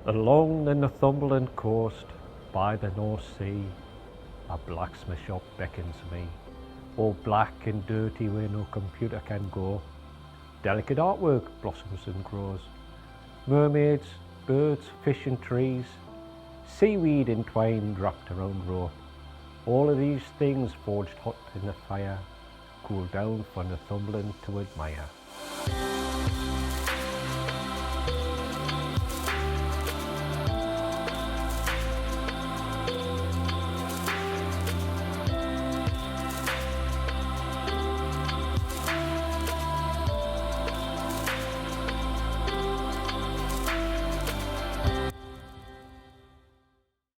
Along the Northumberland coast, by the North Sea, a blacksmith shop beckons me. All black and dirty where no computer can go. Delicate artwork blossoms and grows. Mermaids, birds, fish and trees, seaweed entwined wrapped around rope. All of these things forged hot in the fire, cool down for Northumberland to admire.